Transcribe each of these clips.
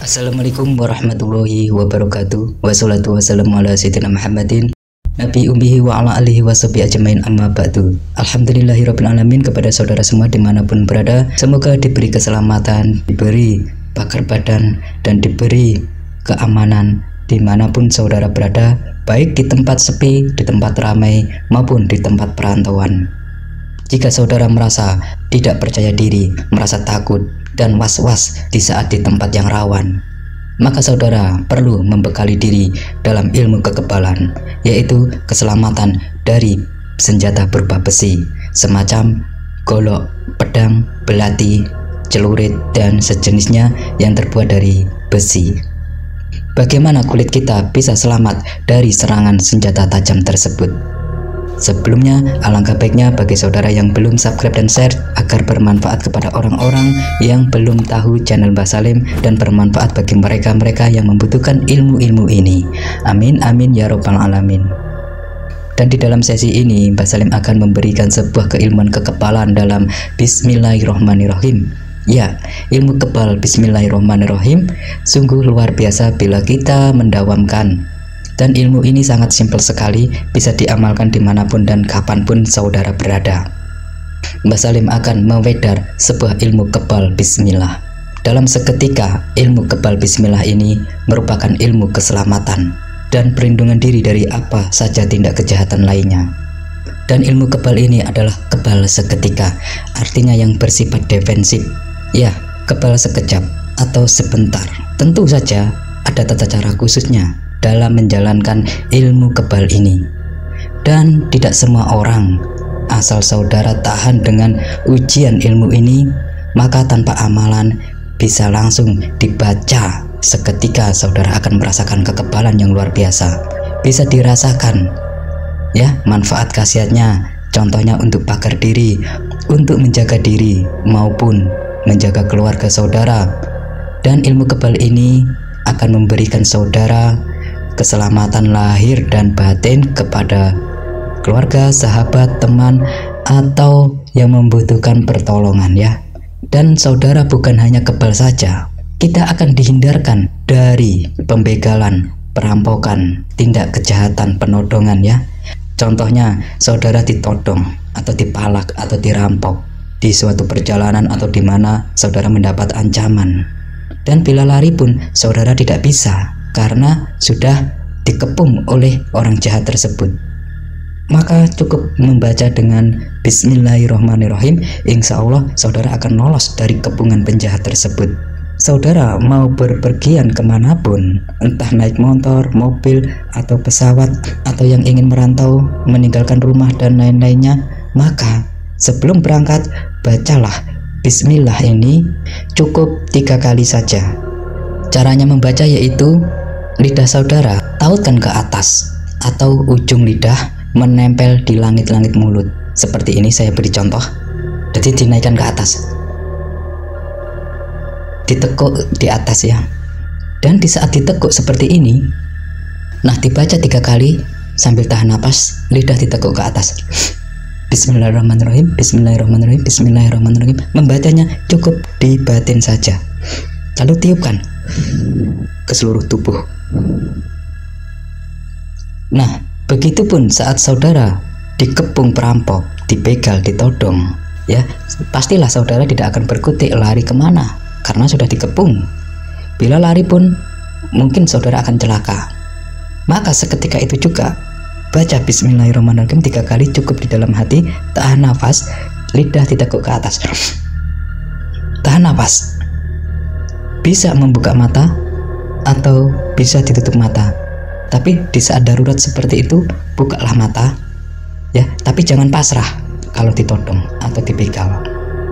Assalamualaikum warahmatullahi wabarakatuh. Wassalatu wassalamu ala sayyidina Muhammadin Nabi ummihi wa ala alihi wa sahbihi ajmain, amma ba'du. Alhamdulillahirabbil alamin. Kepada saudara semua dimanapun berada, semoga diberi keselamatan, diberi pakar badan, dan diberi keamanan dimanapun saudara berada, baik di tempat sepi, di tempat ramai, maupun di tempat perantauan. Jika saudara merasa tidak percaya diri, merasa takut, dan was-was di saat di tempat yang rawan, maka saudara perlu membekali diri dalam ilmu kekebalan, yaitu keselamatan dari senjata berupa besi, semacam golok, pedang, belati, celurit, dan sejenisnya yang terbuat dari besi. Bagaimana kulit kita bisa selamat dari serangan senjata tajam tersebut? Sebelumnya, alangkah baiknya bagi saudara yang belum subscribe dan share agar bermanfaat kepada orang-orang yang belum tahu channel Mbah Salim dan bermanfaat bagi mereka-mereka yang membutuhkan ilmu-ilmu ini. Amin amin ya robbal alamin. Dan di dalam sesi ini Mbah Salim akan memberikan sebuah keilmuan kekebalan dalam Bismillahirrohmanirrohim. Ya, ilmu kebal Bismillahirrohmanirrohim sungguh luar biasa bila kita mendawamkan. Dan ilmu ini sangat simpel sekali, bisa diamalkan dimanapun dan kapanpun saudara berada. Mbah Salim akan mewedar sebuah ilmu kebal Bismillah. Dalam seketika, ilmu kebal Bismillah ini merupakan ilmu keselamatan dan perlindungan diri dari apa saja tindak kejahatan lainnya. Dan ilmu kebal ini adalah kebal seketika, artinya yang bersifat defensif. Ya, kebal sekejap atau sebentar. Tentu saja ada tata cara khususnya dalam menjalankan ilmu kebal ini, dan tidak semua orang. Asal saudara tahan dengan ujian ilmu ini, maka tanpa amalan bisa langsung dibaca seketika saudara akan merasakan kekebalan yang luar biasa. Bisa dirasakan ya manfaat khasiatnya, contohnya untuk pagar diri, untuk menjaga diri maupun menjaga keluarga saudara. Dan ilmu kebal ini akan memberikan saudara keselamatan lahir dan batin kepada keluarga, sahabat, teman, atau yang membutuhkan pertolongan ya. Dan saudara bukan hanya kebal saja, kita akan dihindarkan dari pembegalan, perampokan, tindak kejahatan, penodongan ya. Contohnya saudara ditodong atau dipalak atau dirampok di suatu perjalanan atau di mana saudara mendapat ancaman. Dan bila lari pun saudara tidak bisa karena sudah dikepung oleh orang jahat tersebut. Maka cukup membaca dengan Bismillahirrohmanirrohim, insya Allah saudara akan lolos dari kepungan penjahat tersebut. Saudara mau berpergian kemanapun, entah naik motor, mobil, atau pesawat, atau yang ingin merantau, meninggalkan rumah dan lain-lainnya, maka sebelum berangkat bacalah Bismillah ini cukup 3 kali saja. Caranya membaca yaitu lidah saudara tautkan ke atas atau ujung lidah menempel di langit-langit mulut. Seperti ini saya beri contoh. Jadi dinaikkan ke atas, ditekuk di atas ya. Dan di saat ditekuk seperti ini, nah dibaca 3 kali sambil tahan napas, lidah ditekuk ke atas. Bismillahirrahmanirrahim, Bismillahirrahmanirrahim, Bismillahirrahmanirrahim. Membacanya cukup di batin saja, lalu tiupkan ke seluruh tubuh. Nah, begitupun saat saudara dikepung perampok, dibegal, ditodong ya, pastilah saudara tidak akan berkutik lari kemana karena sudah dikepung. Bila lari pun mungkin saudara akan celaka. Maka seketika itu juga baca Bismillahirrahmanirrahim 3 kali cukup di dalam hati, tahan nafas, lidah ditekuk ke atas, tahan nafas. Bisa membuka mata atau bisa ditutup mata, tapi di saat darurat seperti itu bukalah mata ya, tapi jangan pasrah kalau ditodong atau dibegal.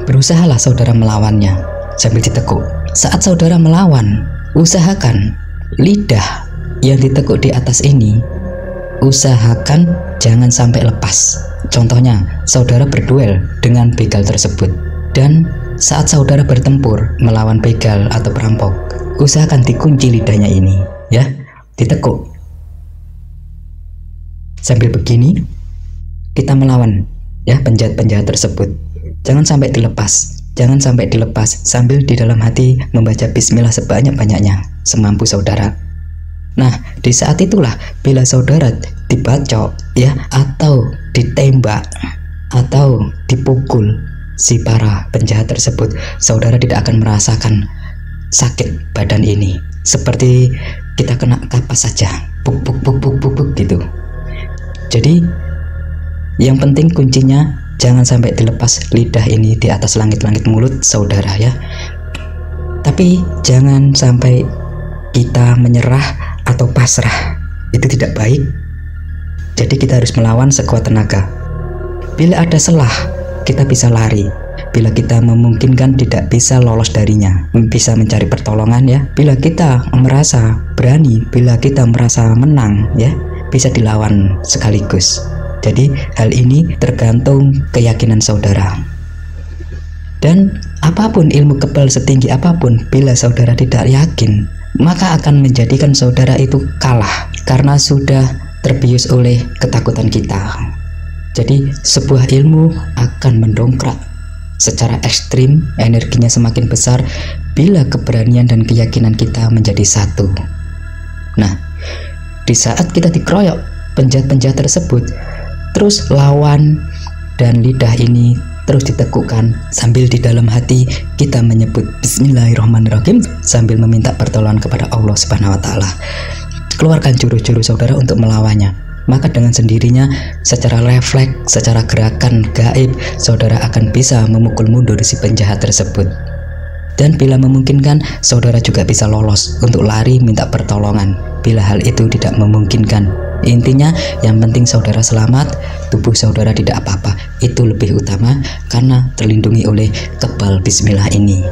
Berusahalah saudara melawannya sambil ditekuk. Saat saudara melawan, usahakan lidah yang ditekuk di atas ini, usahakan jangan sampai lepas. Contohnya saudara berduel dengan begal tersebut, dan saat saudara bertempur melawan begal atau perampok, usahakan dikunci lidahnya ini ya, ditekuk. Sambil begini kita melawan ya penjahat-penjahat tersebut, jangan sampai dilepas. jangan sampai dilepas sambil di dalam hati membaca bismillah sebanyak-banyaknya semampu saudara. Nah, di saat itulah bila saudara dibacok ya, atau ditembak atau dipukul si para penjahat tersebut, saudara tidak akan merasakan sakit badan ini seperti kita kena kapas saja, puk puk puk puk puk, puk gitu. Jadi yang penting kuncinya jangan sampai dilepas lidah ini di atas langit-langit mulut saudara ya. Tapi jangan sampai kita menyerah atau pasrah, itu tidak baik. Jadi kita harus melawan sekuat tenaga. Bila ada celah, kita bisa lari. Bila kita memungkinkan tidak bisa lolos darinya, bisa mencari pertolongan ya. Bila kita merasa berani, bila kita merasa menang ya, bisa dilawan sekaligus. Jadi hal ini tergantung keyakinan saudara. Dan apapun ilmu kebal setinggi apapun, bila saudara tidak yakin, maka akan menjadikan saudara itu kalah karena sudah terbius oleh ketakutan kita. Jadi sebuah ilmu akan mendongkrak secara ekstrim, energinya semakin besar bila keberanian dan keyakinan kita menjadi satu. Nah, di saat kita dikeroyok penjahat-penjahat tersebut, terus lawan dan lidah ini terus ditekukkan sambil di dalam hati kita menyebut bismillahirrahmanirrahim sambil meminta pertolongan kepada Allah Subhanahu wa taala. Keluarkan jurus-jurus saudara untuk melawannya. Maka dengan sendirinya secara refleks, secara gerakan gaib, saudara akan bisa memukul mundur si penjahat tersebut. Dan bila memungkinkan, saudara juga bisa lolos untuk lari minta pertolongan bila hal itu tidak memungkinkan. Intinya yang penting saudara selamat, tubuh saudara tidak apa-apa. Itu lebih utama karena terlindungi oleh kebal bismillah ini.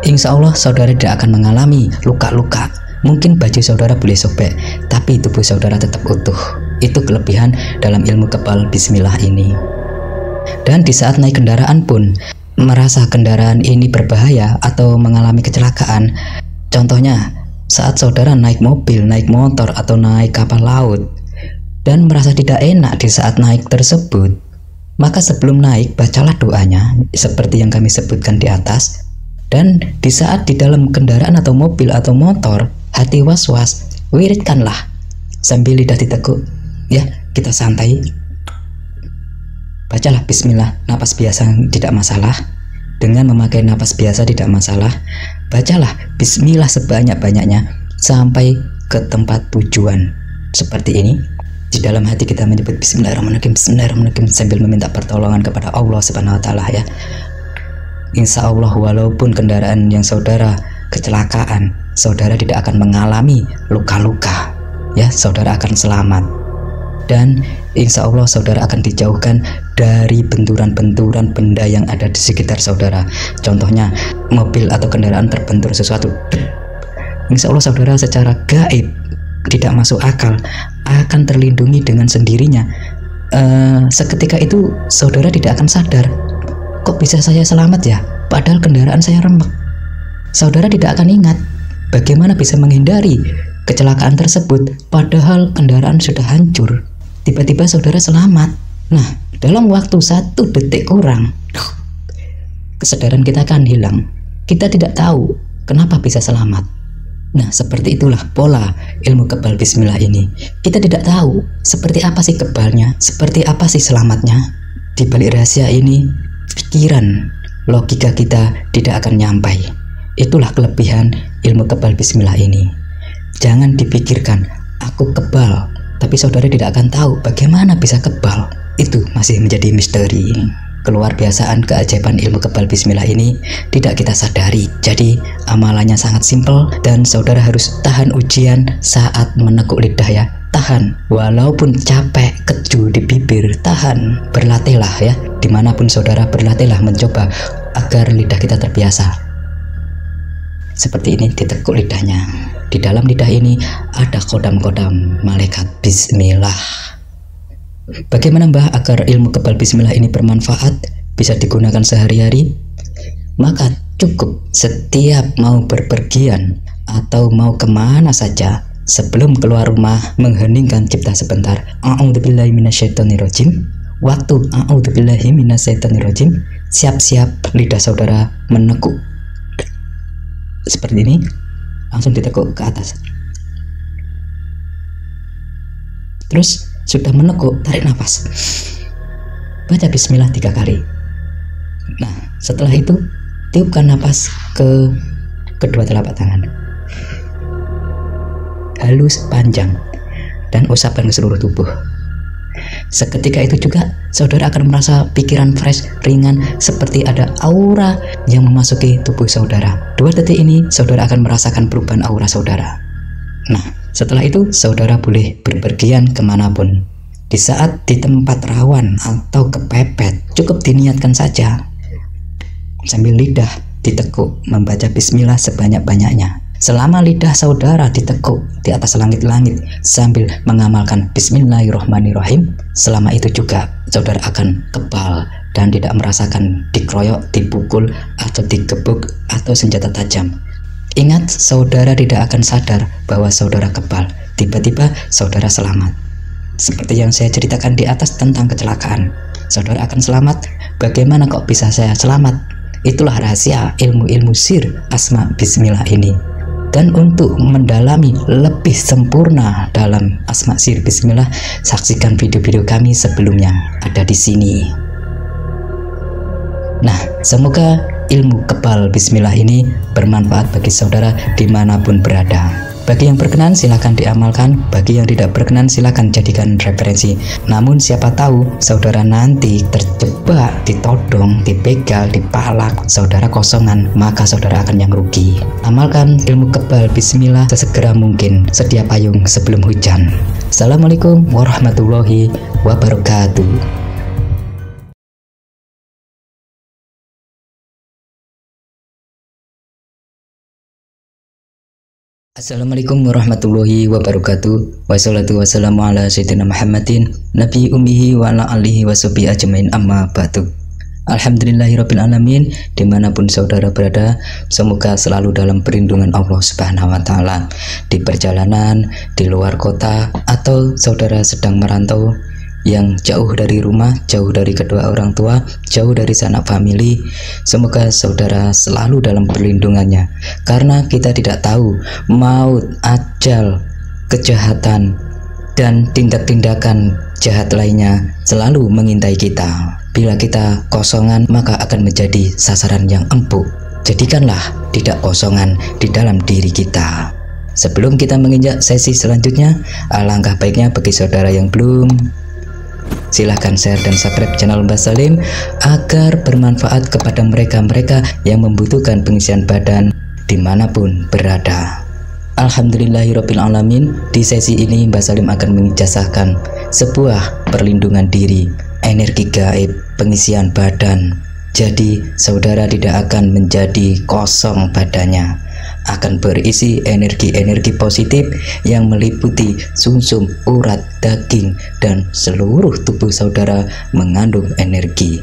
Insya Allah saudara tidak akan mengalami luka-luka. Mungkin baju saudara boleh sobek, tapi tubuh saudara tetap utuh. Itu kelebihan dalam ilmu kebal bismillah ini. Dan di saat naik kendaraan pun, merasa kendaraan ini berbahaya atau mengalami kecelakaan. Contohnya, saat saudara naik mobil, naik motor, atau naik kapal laut, dan merasa tidak enak di saat naik tersebut, maka sebelum naik, bacalah doanya, seperti yang kami sebutkan di atas. Dan di saat di dalam kendaraan atau mobil atau motor, hati was-was, wiridkanlah sambil lidah ditekuk ya, kita santai, bacalah bismillah, napas biasa tidak masalah. Dengan memakai napas biasa tidak masalah, bacalah bismillah sebanyak-banyaknya sampai ke tempat tujuan. Seperti ini, di dalam hati kita menyebut bismillahirrahmanirrahim, bismillahirrahmanirrahim sambil meminta pertolongan kepada Allah Subhanahu wa taala ya. Insya Allah walaupun kendaraan yang saudara kecelakaan, saudara tidak akan mengalami luka-luka ya, saudara akan selamat. Dan insya Allah saudara akan dijauhkan dari benturan-benturan benda yang ada di sekitar saudara. Contohnya mobil atau kendaraan terbentur sesuatu, insya Allah saudara secara gaib, tidak masuk akal, akan terlindungi dengan sendirinya. Seketika itu saudara tidak akan sadar, kok bisa saya selamat ya, padahal kendaraan saya remek. Saudara tidak akan ingat bagaimana bisa menghindari kecelakaan tersebut padahal kendaraan sudah hancur. Tiba-tiba saudara selamat. Nah, dalam waktu 1 detik kurang, kesadaran kita akan hilang. Kita tidak tahu kenapa bisa selamat. Nah, seperti itulah pola ilmu kebal bismillah ini. Kita tidak tahu seperti apa sih kebalnya, seperti apa sih selamatnya. Di balik rahasia ini, pikiran, logika kita tidak akan nyampai. Itulah kelebihan ilmu kebal bismillah ini. Jangan dipikirkan, aku kebal, tapi saudara tidak akan tahu bagaimana bisa kebal. Itu masih menjadi misteri. Keluar biasaan keajaiban ilmu kebal bismillah ini tidak kita sadari. Jadi amalannya sangat simpel dan saudara harus tahan ujian saat menekuk lidah ya. Tahan, walaupun capek, keju di bibir, tahan, berlatihlah ya. Dimanapun saudara, berlatihlah mencoba agar lidah kita terbiasa. Seperti ini, ditekuk lidahnya. Di dalam lidah ini ada kodam-kodam malaikat bismillah. Bagaimana Mbah agar ilmu kebal bismillah ini bermanfaat, bisa digunakan sehari-hari? Maka cukup setiap mau berpergian atau mau kemana saja, sebelum keluar rumah mengheningkan cipta sebentar, a'udzubillahi minasyaitonirrajim, Waktu a'udzubillahi minasyaitonirrajim, siap-siap lidah saudara menekuk seperti ini, langsung ditekuk ke atas. Terus sudah menekuk, tarik nafas, baca bismillah 3 kali. Nah, setelah itu tiupkan nafas ke kedua telapak tangan, halus, panjang, dan usapkan ke seluruh tubuh. Seketika itu juga saudara akan merasa pikiran fresh, ringan, seperti ada aura yang memasuki tubuh saudara. 2 detik ini saudara akan merasakan perubahan aura saudara. Nah, setelah itu saudara boleh berpergian kemanapun. Di saat di tempat rawan atau kepepet, cukup diniatkan saja sambil lidah ditekuk, membaca bismillah sebanyak-banyaknya. Selama lidah saudara ditekuk di atas langit-langit sambil mengamalkan bismillahirrahmanirrahim, selama itu juga saudara akan kebal dan tidak merasakan dikeroyok, dipukul, atau digebuk, atau senjata tajam. Ingat, saudara tidak akan sadar bahwa saudara kebal. Tiba-tiba saudara selamat. Seperti yang saya ceritakan di atas tentang kecelakaan. Saudara akan selamat. Bagaimana kok bisa saya selamat? Itulah rahasia ilmu-ilmu sir asma bismillah ini. Dan untuk mendalami lebih sempurna dalam asma sir bismillah, saksikan video-video kami sebelumnya, ada di sini. Nah, semoga ilmu kebal bismillah ini bermanfaat bagi saudara dimanapun berada. Bagi yang berkenan silahkan diamalkan, bagi yang tidak berkenan silahkan jadikan referensi. Namun siapa tahu saudara nanti terjebak, ditodong, dibegal, dipalak, saudara kosongan, maka saudara akan yang rugi. Amalkan ilmu kebal bismillah sesegera mungkin, sedia payung sebelum hujan. Assalamualaikum warahmatullahi wabarakatuh. Assalamualaikum warahmatullahi wabarakatuh. Wassalatu wassalamu ala sayyidina Muhammadin nabi ummihi wa ala alihi washabihi ajmain, amma ba'du. Alhamdulillahirabbil alamin. Dimanapun saudara berada, semoga selalu dalam perlindungan Allah Subhanahu wa taala. Di perjalanan, di luar kota, atau saudara sedang merantau yang jauh dari rumah, jauh dari kedua orang tua, jauh dari sanak famili, semoga saudara selalu dalam perlindungannya, karena kita tidak tahu maut, ajal, kejahatan, dan tindak-tindakan jahat lainnya selalu mengintai kita. Bila kita kosongan, maka akan menjadi sasaran yang empuk. Jadikanlah tidak kosongan di dalam diri kita. Sebelum kita menginjak sesi selanjutnya, alangkah baiknya bagi saudara yang belum, silahkan share dan subscribe channel Mbah Salim agar bermanfaat kepada mereka-mereka yang membutuhkan pengisian badan dimanapun berada. Alhamdulillahirabbil alamin. Di sesi ini Mbah Salim akan mengijazahkan sebuah perlindungan diri, energi gaib, pengisian badan. Jadi saudara tidak akan menjadi kosong badannya, akan berisi energi-energi positif yang meliputi sumsum, urat, daging, dan seluruh tubuh saudara mengandung energi.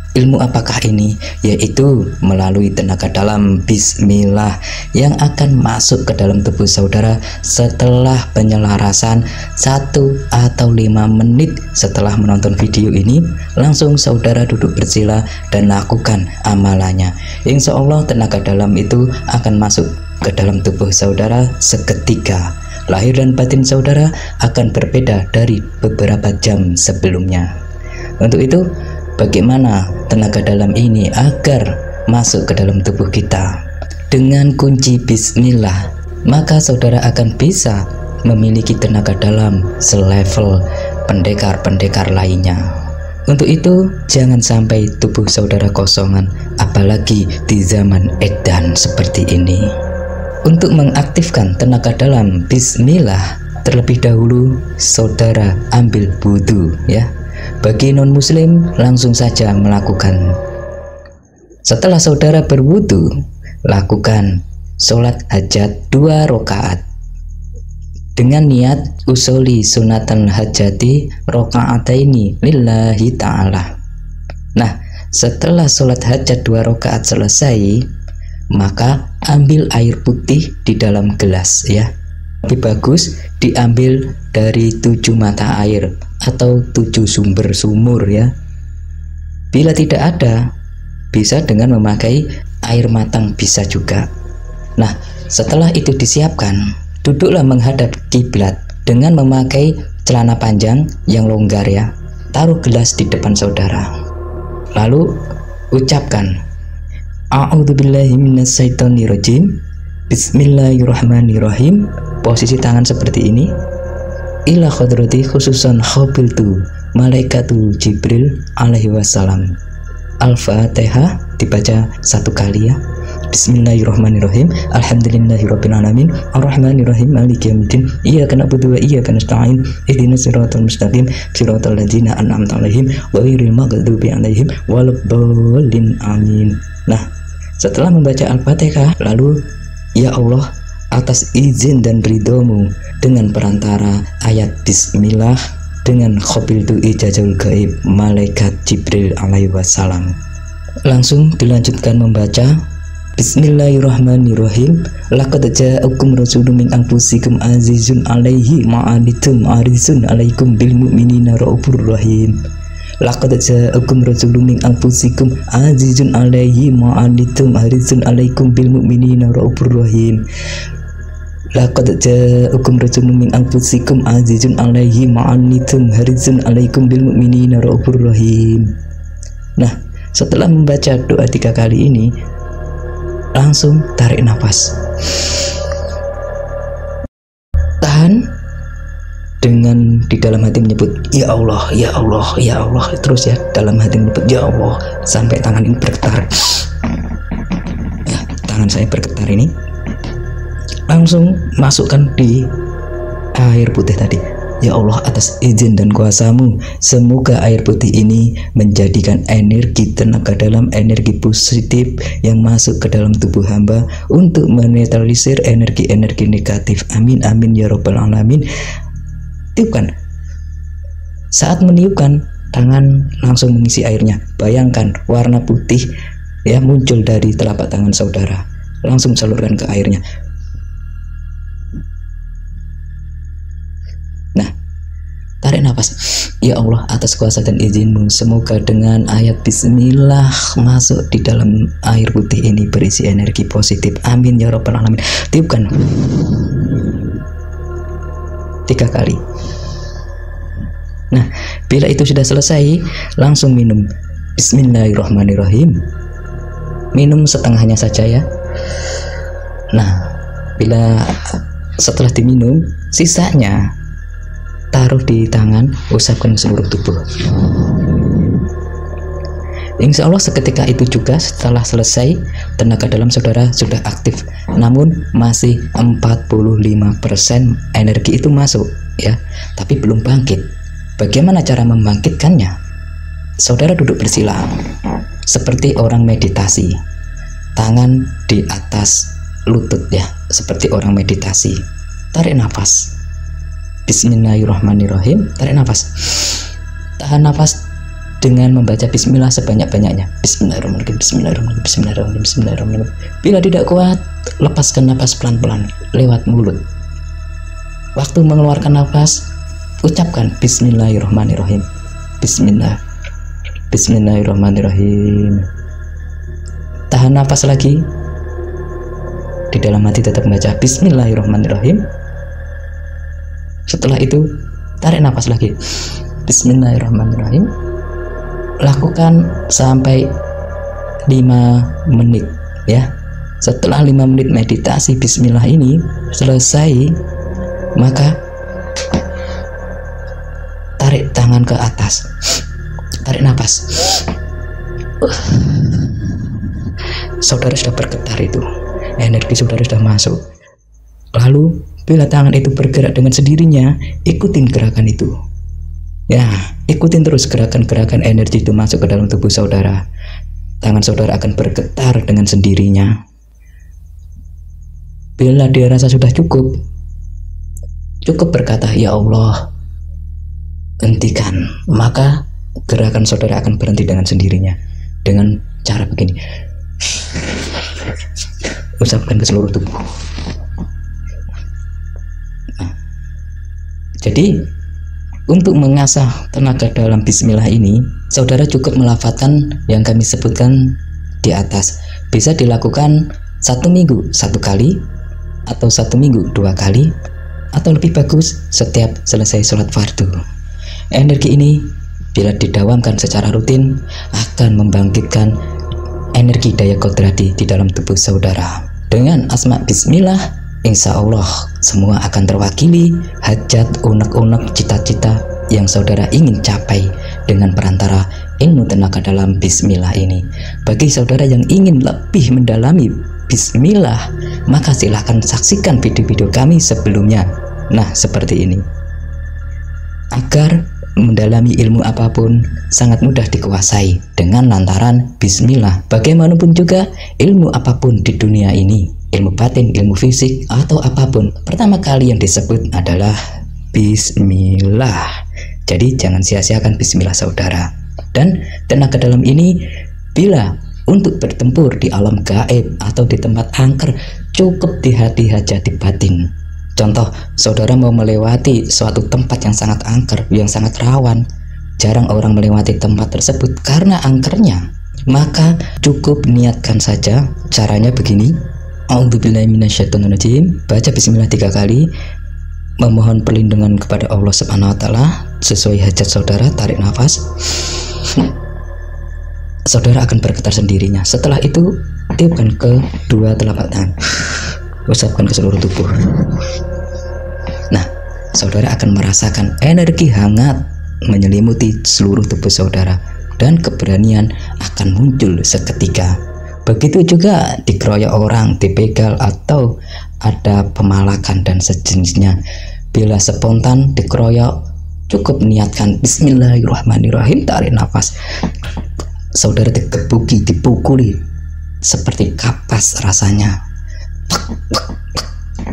Ilmu apakah ini? Yaitu melalui tenaga dalam bismillah yang akan masuk ke dalam tubuh saudara setelah penyelarasan 1 atau 5 menit setelah menonton video ini. Langsung saudara duduk bersila dan lakukan amalannya. Insya Allah tenaga dalam itu akan masuk ke dalam tubuh saudara seketika. Lahir dan batin saudara akan berbeda dari beberapa jam sebelumnya. Untuk itu, bagaimana tenaga dalam ini agar masuk ke dalam tubuh kita? Dengan kunci bismillah, maka saudara akan bisa memiliki tenaga dalam selevel pendekar-pendekar lainnya. Untuk itu, jangan sampai tubuh saudara kosongan, apalagi di zaman edan seperti ini. Untuk mengaktifkan tenaga dalam bismillah, terlebih dahulu saudara ambil wudhu ya. Bagi non muslim langsung saja melakukan. Setelah saudara berwudu, lakukan sholat hajat 2 rakaat dengan niat usoli sunatan hajati rakaataini lillahi ta'ala. Nah, setelah sholat hajat 2 rakaat selesai, maka ambil air putih di dalam gelas ya. Lebih bagus diambil dari 7 mata air atau 7 sumur ya. Bila tidak ada, bisa dengan memakai air matang bisa juga. Nah, setelah itu disiapkan, duduklah menghadap kiblat dengan memakai celana panjang yang longgar ya. Taruh gelas di depan saudara. Lalu ucapkan, A'udzubillahi minasyaitonirrajim. Bismillahirrahmanirrahim. Posisi tangan seperti ini. Ila khadrati khususan khabiltu malaikatu Jibril alaihi wassalam. Al-Fatihah dibaca 1 kali ya. Bismillahirrahmanirrahim. Alhamdulillahirabbil alamin. Arrahmanirrahim. Maliki yaumiddin. Iyyaka na'budu wa iyyaka nasta'in. Ihdinas siratal mustaqim. Siratal ladzina an'amta 'alaihim ghairil maghdubi 'alaihim waladdallin. Amin. Nah, setelah membaca Al-Fatihah, lalu ya Allah, atas izin dan ridhomu dengan perantara ayat Bismillah dengan qabiltu ijazul gaib malaikat Jibril alaihi wassalam. Langsung dilanjutkan membaca Bismillahirrahmanirrahim. Laqad ja'akum rasulun min anfusikum azizun 'alaihi ma'anitum harisun 'alaikum bil mu'minina raufur rahim. Laqad ja'akum rasulun min anfusikum azizun 'alaihi ma'anitum harisun 'alaikum bil mu'minina raufur rahim. Laqad ja'akum rasulun min anfusikum azizun 'alaihi ma'anitum harisun 'alaikum bil mu'minina raufur rahim. Nah, setelah membaca doa 3 kali ini, langsung tarik nafas, tahan dengan di dalam hati menyebut ya Allah, ya Allah, ya Allah, terus ya dalam hati menyebut ya Allah sampai tangan ini bergetar ya, tangan saya bergetar ini. Langsung masukkan di air putih tadi. Ya Allah, atas izin dan kuasa-Mu, semoga air putih ini menjadikan energi tenaga dalam, energi positif yang masuk ke dalam tubuh hamba untuk menetralisir energi-energi negatif. Amin, amin ya rabbal alamin. Tiupkan. Saat meniupkan, tangan langsung mengisi airnya. Bayangkan warna putih ya muncul dari telapak tangan saudara. Langsung salurkan ke airnya. Tarik nafas. Ya Allah, atas kuasa dan izin-Mu, semoga dengan ayat Bismillah masuk di dalam air putih ini berisi energi positif. Amin ya rabbal alamin. Tiupkan 3 kali. Nah, bila itu sudah selesai, langsung minum. Bismillahirrahmanirrahim. Minum setengahnya saja ya. Nah, bila setelah diminum, sisanya taruh di tangan, usapkan seluruh tubuh. Insya Allah seketika itu juga setelah selesai, tenaga dalam saudara sudah aktif, namun masih 45% energi itu masuk ya, tapi belum bangkit. Bagaimana cara membangkitkannya? Saudara duduk bersila seperti orang meditasi, tangan di atas lutut ya, seperti orang meditasi. Tarik nafas. Bismillahirrahmanirrahim. Tarik nafas. Tahan nafas dengan membaca bismillah sebanyak-banyaknya. Bismillahirrahmanirrahim, bismillahirrahmanirrahim, bismillahirrahmanirrahim, bismillahirrahmanirrahim. Bila tidak kuat, lepaskan nafas pelan-pelan lewat mulut. Waktu mengeluarkan nafas, ucapkan bismillahirrahmanirrahim. Bismillah. Bismillahirrahmanirrahim. Tahan nafas lagi. Di dalam hati tetap membaca bismillahirrahmanirrahim. Setelah itu tarik nafas lagi. Bismillahirrahmanirrahim. Lakukan sampai 5 menit ya. Setelah 5 menit meditasi bismillah ini selesai, maka tarik tangan ke atas. Tarik nafas. Saudara sudah bergetar itu. Energi saudara sudah masuk. Lalu bila tangan itu bergerak dengan sendirinya, ikutin gerakan itu. Ya, ikutin terus gerakan-gerakan energi itu masuk ke dalam tubuh saudara. Tangan saudara akan bergetar dengan sendirinya. Bila dirasa sudah cukup berkata, ya Allah, hentikan. Maka gerakan saudara akan berhenti dengan sendirinya. Dengan cara begini. Usapkan ke seluruh tubuh. Jadi untuk mengasah tenaga dalam bismillah ini, saudara cukup melafalkan yang kami sebutkan di atas. Bisa dilakukan 1 minggu 1 kali, atau 1 minggu 2 kali, atau lebih bagus setiap selesai sholat fardu. Energi ini bila didawamkan secara rutin akan membangkitkan energi daya kodrati di dalam tubuh saudara. Dengan asma bismillah, insya Allah semua akan terwakili, hajat, unek-unek, cita-cita yang saudara ingin capai dengan perantara ilmu tenaga dalam bismillah ini. Bagi saudara yang ingin lebih mendalami bismillah, maka silahkan saksikan video-video kami sebelumnya. Nah, seperti ini. Agar mendalami ilmu apapun sangat mudah dikuasai dengan lantaran bismillah. Bagaimanapun juga ilmu apapun di dunia ini, ilmu batin, ilmu fisik, atau apapun, pertama kali yang disebut adalah bismillah. Jadi jangan sia-siakan bismillah saudara. Dan tenaga dalam ini bila untuk bertempur di alam gaib atau di tempat angker, cukup di hati hajati batin. Contoh, saudara mau melewati suatu tempat yang sangat angker, yang sangat rawan, jarang orang melewati tempat tersebut karena angkernya, maka cukup niatkan saja. Caranya begini: A'udzubillahi minasyaitonirrajim, baca bismillah 3 kali, memohon perlindungan kepada Allah Subhanahu wa taala sesuai hajat saudara, tarik nafas. Saudara akan bergetar sendirinya. Setelah itu, tiupkan ke 2 telapak tangan, usapkan ke seluruh tubuh. Nah, saudara akan merasakan energi hangat menyelimuti seluruh tubuh saudara, dan keberanian akan muncul seketika. Begitu juga dikeroyok orang, dibegal, atau ada pemalakan dan sejenisnya. Bila spontan dikeroyok, cukup niatkan bismillahirrahmanirrahim, tarik nafas. Saudara dikebuki, dipukuli seperti kapas rasanya,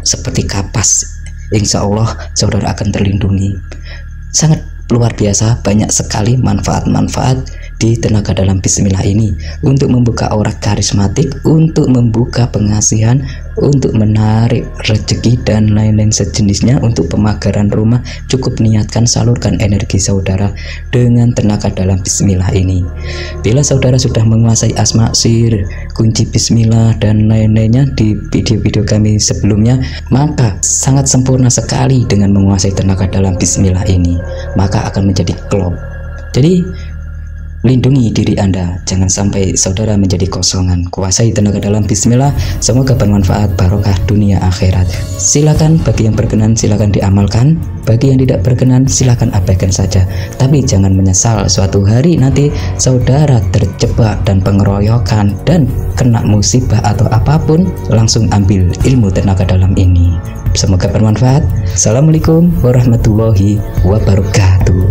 seperti kapas. Insya Allah saudara akan terlindungi. Sangat luar biasa, banyak sekali manfaat-manfaat di tenaga dalam bismillah ini, untuk membuka aura karismatik, untuk membuka pengasihan, untuk menarik rezeki dan lain-lain sejenisnya, untuk pemagaran rumah. Cukup niatkan, salurkan energi saudara dengan tenaga dalam bismillah ini. Bila saudara sudah menguasai asma sir, kunci bismillah dan lain-lainnya di video-video kami sebelumnya, maka sangat sempurna sekali dengan menguasai tenaga dalam bismillah ini, maka akan menjadi klop. Jadi lindungi diri Anda, jangan sampai saudara menjadi kosongan. Kuasai tenaga dalam bismillah, semoga bermanfaat, barokah dunia akhirat. Silakan, bagi yang berkenan silakan diamalkan, bagi yang tidak berkenan silakan abaikan saja. Tapi jangan menyesal suatu hari nanti saudara terjebak dan pengeroyokan dan kena musibah atau apapun, langsung ambil ilmu tenaga dalam ini. Semoga bermanfaat. Assalamualaikum warahmatullahi wabarakatuh.